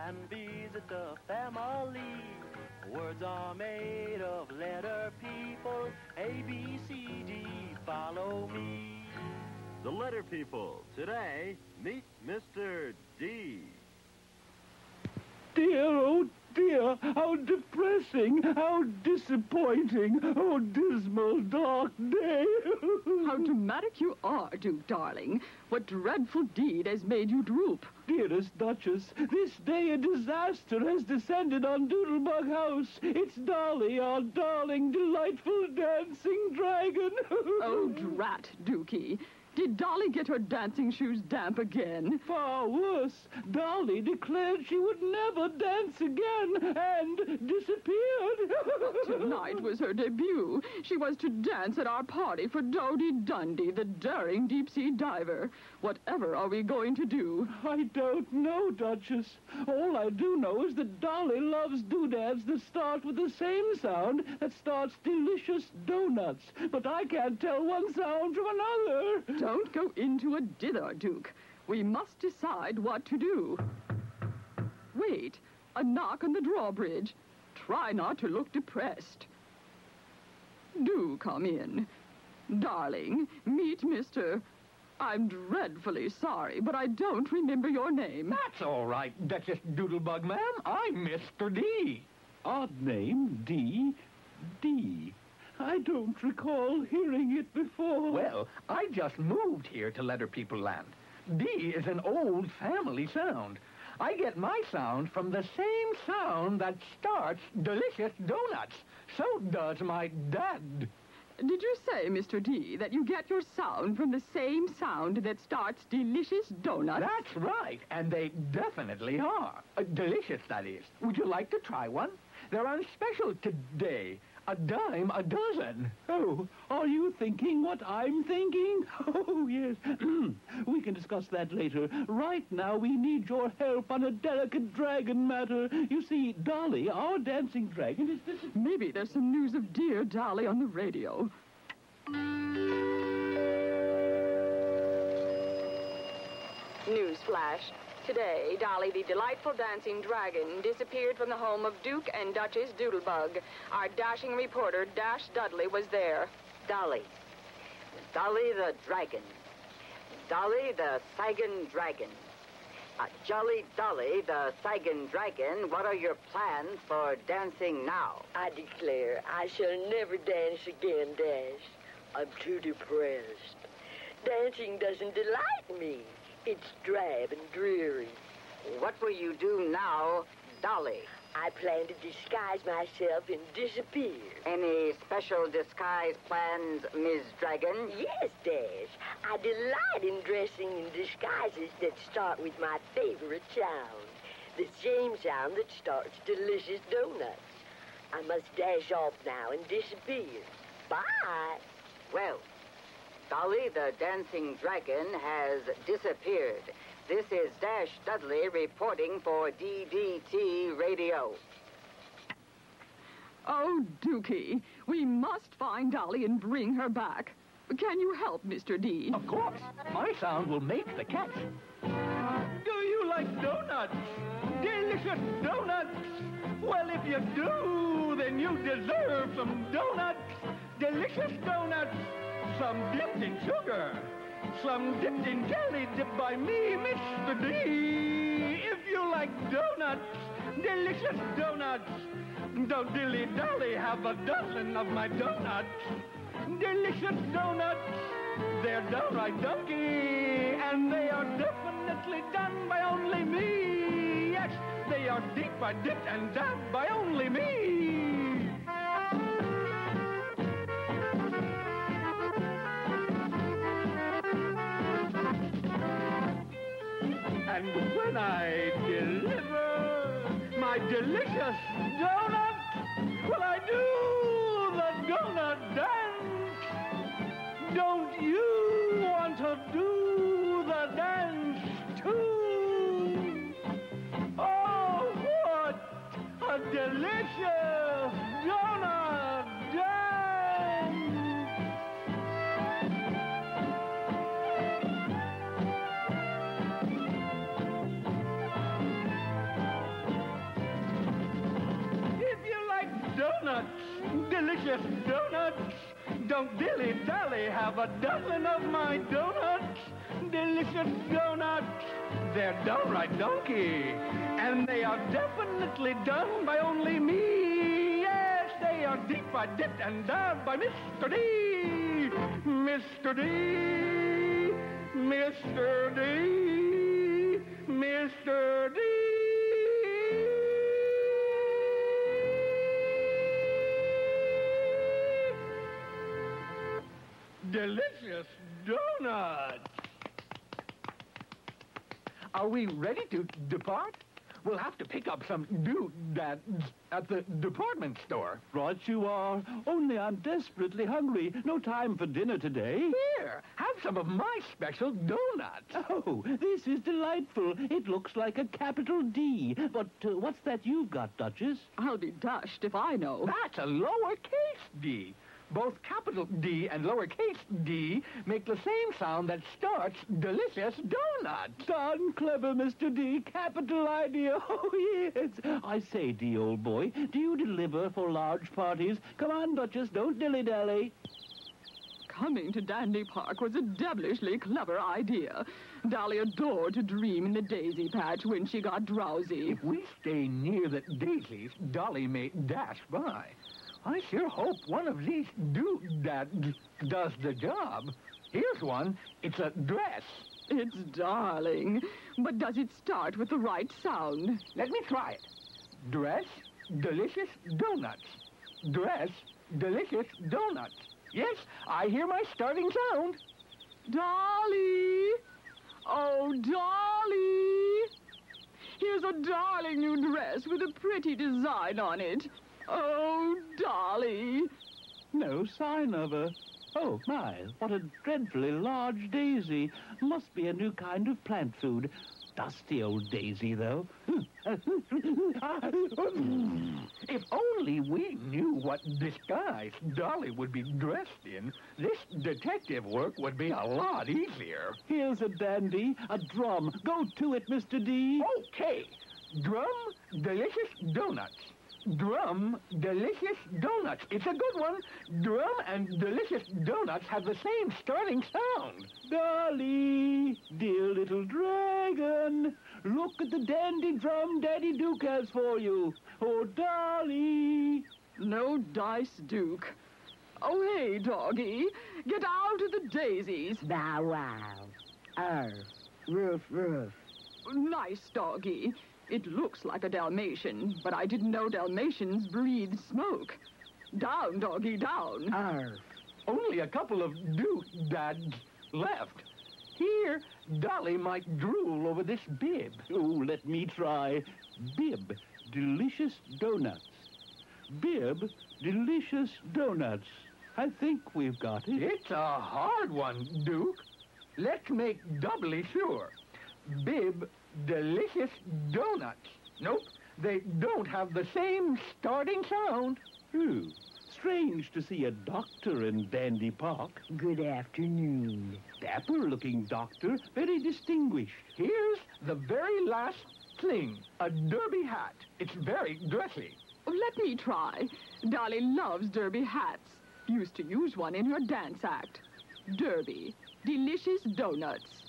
and visit the family. Words are made of letter people. A, B, C, D, follow me. The letter people. Today, meet Mr. D. Dear, oh dear, how depressing, how disappointing, oh dismal, dark day. How dramatic you are, Duke, darling. What dreadful deed has made you droop? Dearest Duchess, this day a disaster has descended on Doodlebug House. It's Dolly, our darling, delightful dancing dragon. Oh, drat, Dookie. Did Dolly get her dancing shoes damp again? Far worse. Dolly declared she would never dance again and disappeared. Tonight was her debut. She was to dance at our party for Dodie Dundee, the daring deep-sea diver. Whatever are we going to do? I don't know, Duchess. All I do know is that Dolly loves doodads that start with the same sound that starts delicious donuts. But I can't tell one sound from another. Don't go into a dither, Duke. We must decide what to do. Wait, a knock on the drawbridge. Try not to look depressed. Do come in. Darling, meet Mr. I'm dreadfully sorry, but I don't remember your name. That's all right, Duchess Doodlebug, ma'am. I'm Mr. D. Odd name, D. D. I don't recall hearing it before. Well, I just moved here to Letter People Land. D is an old family sound. I get my sound from the same sound that starts delicious donuts. So does my dad. Did you say, Mr. D, that you get your sound from the same sound that starts delicious donuts? That's right, and they definitely are. Delicious, that is. Would you like to try one? They're on special today. A dime a dozen. Oh, are you thinking what I'm thinking? Oh, yes. We can discuss that later. Right now, we need your help on a delicate dragon matter. You see, Dolly, our dancing dragon, is this... Maybe there's some news of dear Dolly on the radio. Newsflash. Today, Dolly, the delightful dancing dragon, disappeared from the home of Duke and Duchess Doodlebug. Our dashing reporter, Dash Dudley, was there. Dolly. Dolly the dragon. Dolly the Saigon dragon. Jolly Dolly the Saigon dragon, what are your plans for dancing now? I declare I shall never dance again, Dash. I'm too depressed. Dancing doesn't delight me. It's drab and dreary. What will you do now, Dolly? I plan to disguise myself and disappear. Any special disguise plans, Ms. Dragon? Yes, Dash. I delight in dressing in disguises that start with my favorite sound. The same sound that starts delicious donuts. I must dash off now and disappear. Bye. Well, Dolly the dancing dragon has disappeared. This is Dash Dudley reporting for DDT Radio. Oh, Dookie, we must find Dolly and bring her back. Can you help, Mr. D? Of course. My sound will make the catch. Do you like donuts? Delicious donuts? Well, if you do, then you deserve some donuts. Delicious donuts. Some dipped in sugar. Some dipped in jelly dipped by me, Mr. D. If you like donuts, delicious donuts, don't dilly-dally have a dozen of my donuts. Delicious donuts, they're downright dunky, and they are definitely done by only me. Yes, they are deep-fried, dipped, and dabbed by only me. And when I deliver my delicious donut, well, I do the donut dance. Don't you want to do the dance, too? Oh, what a delicious donut dance! delicious donuts. Don't dilly-dally, have a dozen of my donuts. Delicious donuts. They're downright donkey. And they are definitely done by only me. Yes, they are deep-fried, dipped, and down by Mr. D. Mr. D. Mr. D. Mr. D. Delicious donuts. Are we ready to depart? We'll have to pick up some doodads at the department store. Right you are. Only I'm desperately hungry. No time for dinner today. Here, have some of my special donuts. Oh, this is delightful. It looks like a capital D. But what's that you've got, Duchess? I'll be dashed if I know. That's a lowercase d. Both capital D and lowercase d make the same sound that starts delicious donuts. Darn clever, Mr. D. Capital idea. Oh, yes. I say, D, old boy, do you deliver for large parties? Come on, Duchess, don't dilly-dally. Coming to Dandy Park was a devilishly clever idea. Dolly adored to dream in the daisy patch when she got drowsy. If we stay near the daisies, Dolly may dash by. I sure hope one of these doodads does the job. Here's one. It's a dress. It's darling. But does it start with the right sound? Let me try it. Dress, delicious donuts. Dress, delicious donuts. Yes, I hear my starting sound. Dolly! Oh, Dolly! Here's a darling new dress with a pretty design on it. Oh, Dolly. No sign of her. Oh, my, what a dreadfully large daisy. Must be a new kind of plant food. Dusty old daisy, though. If only we knew what disguise Dolly would be dressed in, this detective work would be a lot easier. Here's a dandy, a drum. Go to it, Mr. D. Okay. Drum, delicious donuts. Drum, delicious donuts. It's a good one. Drum and delicious donuts have the same starting sound. Dolly, dear little dragon, look at the dandy drum Daddy Duke has for you. Oh, Dolly. No dice, Duke. Oh, hey, doggy. Get out of the daisies. Bow wow. Arf. Roof, roof. Nice doggy. It looks like a Dalmatian, but I didn't know Dalmatians breathe smoke. Down, doggy, down. Arf. Only a couple of doodads left. Here, Dolly might drool over this bib. Oh, let me try. Bib, delicious donuts. Bib, delicious donuts. I think we've got it. It's a hard one, Duke. Let's make doubly sure. Bib, delicious donuts. Nope, they don't have the same starting sound. Strange to see a doctor in Dandy Park. Good afternoon. Dapper-looking doctor, very distinguished. Here's the very last thing, a derby hat. It's very dressy. Let me try. Dolly loves derby hats. Used to use one in her dance act. Derby, delicious donuts.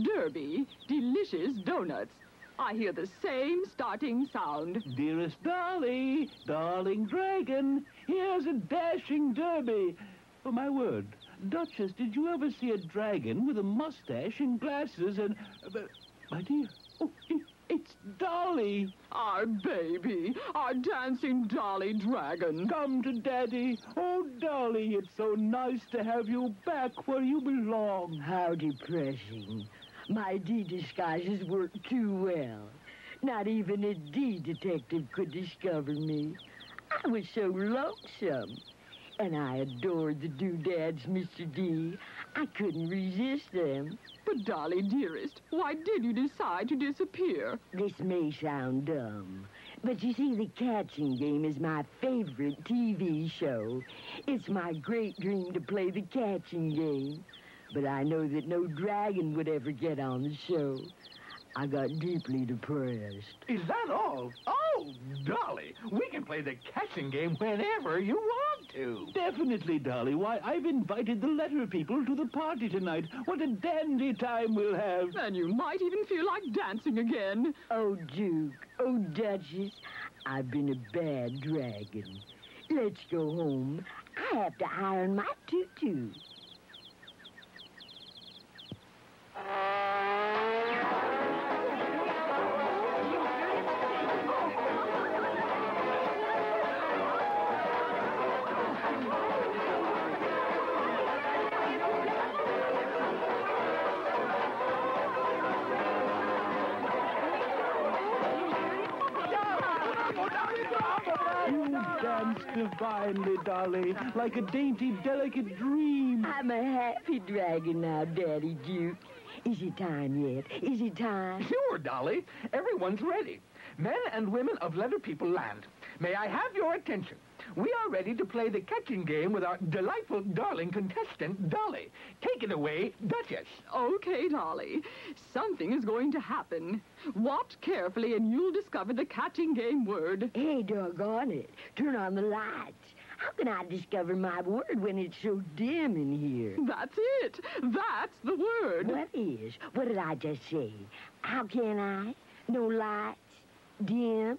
Derby, delicious donuts. I hear the same starting sound. Dearest Dolly, darling dragon, here's a dashing derby. Oh, my word. Duchess, did you ever see a dragon with a mustache and glasses and... my dear, oh, it's Dolly. Our baby, our dancing Dolly dragon. Come to Daddy. Oh, Dolly, it's so nice to have you back where you belong. How depressing. My D disguises work too well. Not even a D detective could discover me. I was so lonesome. And I adored the doodads, Mr. D. I couldn't resist them. But, Dolly, dearest, why did you decide to disappear? This may sound dumb, but you see, the catching game is my favorite TV show. It's my great dream to play the catching game. But I know that no dragon would ever get on the show. I got deeply depressed. Is that all? Oh, Dolly, we can play the catching game whenever you want to. Definitely, Dolly. Why, I've invited the letter people to the party tonight. What a dandy time we'll have. And you might even feel like dancing again. Oh, Duke. Oh, Duchess. I've been a bad dragon. Let's go home. I have to iron my tutu. You dance divinely, Dolly, like a dainty, delicate dream. I'm a happy dragon now, Daddy Duke. Is it time yet? Is it time? Sure, Dolly. Everyone's ready. Men and women of Letter People Land, may I have your attention? We are ready to play the catching game with our delightful, darling contestant, Dolly. Take it away, Duchess. Okay, Dolly. Something is going to happen. Watch carefully and you'll discover the catching game word. Hey, doggone it. Turn on the lights. How can I discover my word when it's so dim in here? That's it. That's the word. What is? What did I just say? How can I? No lights? Dim?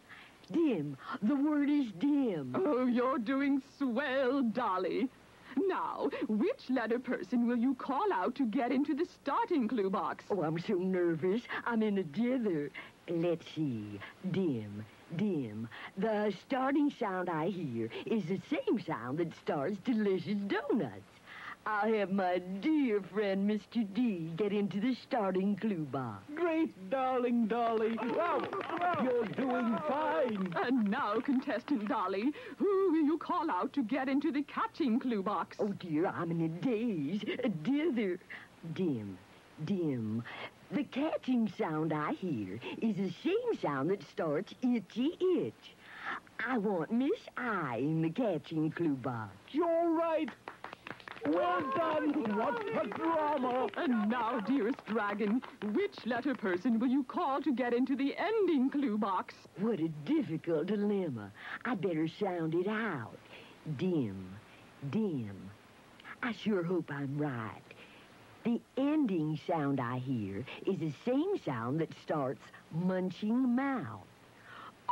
Dim. The word is dim. Oh, you're doing swell, Dolly. Now, which letter person will you call out to get into the starting clue box? Oh, I'm so nervous. I'm in a dither. Let's see. Dim. Dim. The starting sound I hear is the same sound that starts Delicious Donuts. I'll have my dear friend Mr. D get into the starting clue box. Great, darling Dolly. Wow, you're doing fine. And now, contestant Dolly, who will you call out to get into the catching clue box? Oh, dear, I'm in a daze. A dither. Dim. Dim. The catching sound I hear is the same sound that starts Itchy Itch. I want Miss I in the catching clue box. You're right. Well done. What a drama. And now, dearest dragon, which letter person will you call to get into the ending clue box? What a difficult dilemma. I better sound it out. Dim. Dim. I sure hope I'm right. The ending sound I hear is the same sound that starts Munching Mouth.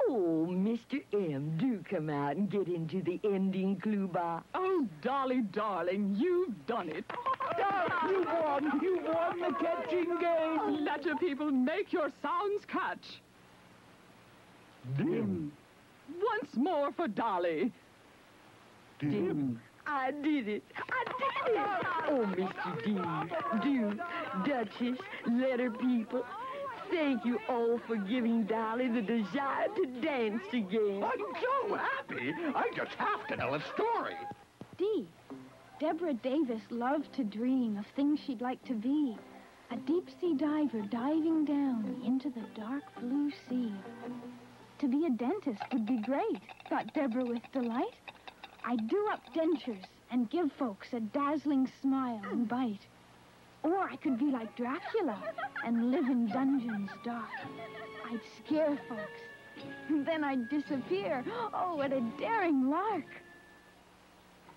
Oh, Mr. M, do come out and get into the ending clue box. Oh, Dolly, darling, you've done it. You won. You won the catching game. Letter people, make your sounds catch. Dim. Once more for Dolly. Dim. I did it. I did it. Oh, Mr. D, Duke, Duchess, letter people, thank you all for giving Dolly the desire to dance again. I'm so happy. I just have to tell a story. Dee, Deborah Davis loved to dream of things she'd like to be. A deep-sea diver diving down into the dark blue sea. To be a dentist would be great, thought Deborah with delight. I'd do up dentures and give folks a dazzling smile and bite. Or I could be like Dracula and live in dungeons dark. I'd scare folks. Then I'd disappear. Oh, what a daring lark.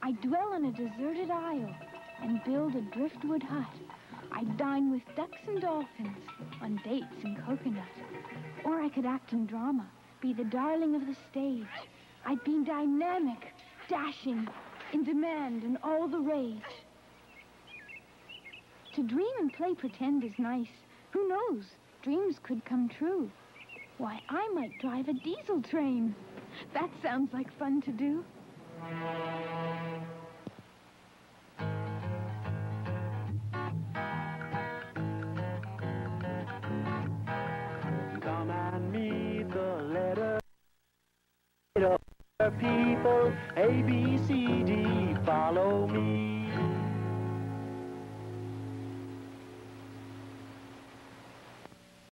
I'd dwell in a deserted isle and build a driftwood hut. I'd dine with ducks and dolphins on dates and coconut. Or I could act in drama, be the darling of the stage. I'd be dynamic, dashing, in demand and all the rage. To dream and play pretend is nice. Who knows? Dreams could come true. Why, I might drive a diesel train. That sounds like fun to do. Come and meet the letter people, A, B, C, D, follow me.